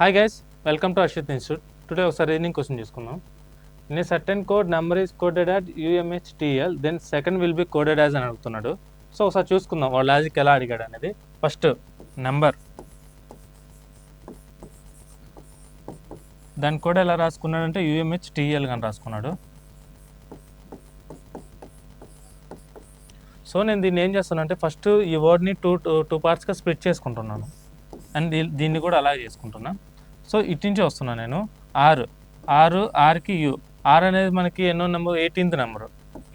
Hi guys, welcome to Ashit Institute. Today ఒక reasoning question చూసుకుందాం. In a certain code, number is coded at UMHTL, then second will be coded as అని అడుగుతున్నాడు. So ఒకసారి చూసుకుందాం వాడు logic ఎలా అడిగాడు అనేది. ఫస్ట్ నెంబర్ దాని కోడ్ ఎలా రాసుకున్నాడు అంటే UMHTL అని రాసుకున్నాడు. సో నేను దీన్ని ఏం చేస్తానంటే ఫస్ట్ ఈ వర్డ్ని టూ పార్ట్స్గా స్ప్లిట్ చేసుకుంటున్నాను అండ్ దీన్ని కూడా అలాగే చేసుకుంటున్నా. సో ఇటు నుంచి వస్తున్నాను నేను ఆర్కి యూ. ఆర్ అనేది మనకి ఎన్నో నెంబర్ 18th నెంబరు.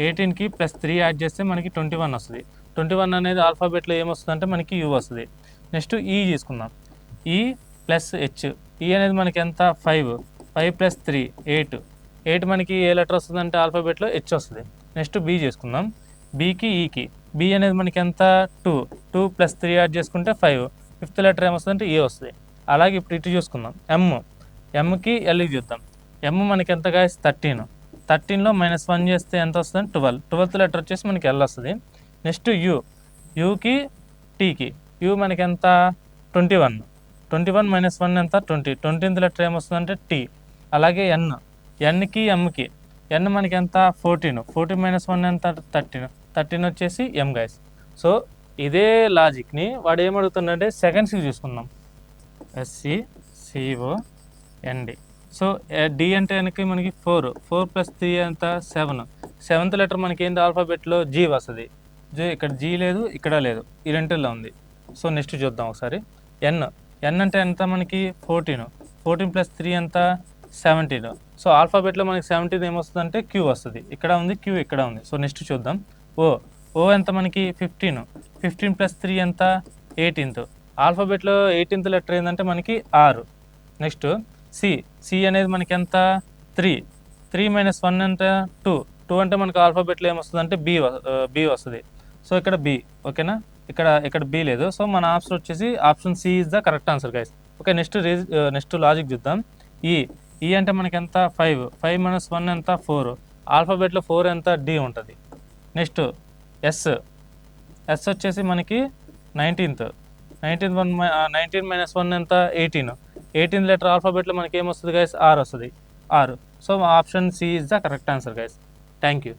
18కి +3 యాడ్ చేస్తే మనకి 21 వస్తుంది. 21 అనేది ఆల్ఫాబెట్లో ఏమొస్తుంది అంటే మనకి యూ వస్తుంది. నెక్స్ట్ ఈ తీసుకుందాం. ఈ ప్లస్ హెచ్. ఈ అనేది మనకి ఎంత 5 + 3 8 మనకి ఏ లెటర్ వస్తుంది అంటే ఆల్ఫాబెట్లో హెచ్ వస్తుంది. నెక్స్ట్ బి చేసుకుందాం. బీకి ఈకి. బి అనేది మనకి ఎంత 2 + 3 యాడ్ చేసుకుంటే 5. 5th లెటర్ ఏమొస్తుంది అంటే ఏ వస్తుంది. అలాగే ఇప్పుడు ఇటు చూసుకుందాం. ఎంకి ఎల్కి చూద్దాం. ఎమ్ మనకి ఎంత గాయస్ 13లో -1 చేస్తే ఎంత వస్తుంది 12th లెటర్ వచ్చేసి మనకి ఎల్ వస్తుంది. నెక్స్ట్ యూకి టీకి. యూ మనకి ఎంత 21 -1 ఎంత 20th లెటర్ ఏమొస్తుంది అంటే టీ. అలాగే ఎన్కి ఎమ్కి. ఎన్ మనకి ఎంత 14 -1 ఎంత 13 వచ్చేసి ఎం గాయస్. సో ఇదే లాజిక్ని వాడు ఏమడుగుతుందంటే సెకండ్స్కి చూసుకుందాం. SCCOND. సో డి అంటే వెనక్కి మనకి 4 + 3 ఎంత 7. 7th లెటర్ మనకి ఏంటి ఆల్ఫాబెట్లో జీ వస్తుంది. ఇక్కడ జీ లేదు, ఇక్కడ లేదు, ఈ రెండులో ఉంది. సో నెక్స్ట్ చూద్దాం ఒకసారి. ఎన్ అంటే ఎంత మనకి 14 + 3 ఎంత 17. సో ఆల్ఫాబెట్లో మనకి 17 ఏమొస్తుంది అంటే క్యూ వస్తుంది. ఇక్కడ ఉంది క్యూ, ఇక్కడ ఉంది. సో నెక్స్ట్ చూద్దాం. ఓ ఎంత మనకి 15 + 3 ఎంత 18th. ఆల్ఫాబెట్లో 18th లెటర్ ఏంటంటే మనకి 6. నెక్స్ట్ సి అనేది మనకి ఎంత 3 -1 అంటే 2 అంటే మనకి ఆల్ఫాబెట్లో ఏమొస్తుంది అంటే బి వస్తుంది. సో ఇక్కడ బి, ఓకేనా. ఇక్కడ బి లేదు. సో మన ఆప్షన్ వచ్చేసి option C is the correct answer guys. Okay, next logic చూద్దాం. ఈ అంటే మనకి ఎంత 5 -1 ఎంత 4. ఆల్ఫాబెట్లో 4 ఎంత డి ఉంటుంది. నెక్స్ట్ ఎస్ వచ్చేసి మనకి 19th 19 -1 ఎంత 18th లెటర్ ఆల్ఫాబెట్లో మనకి ఏమొస్తుంది గైస్ ఆర్ వస్తుంది. So option C is the correct answer guys. Thank you.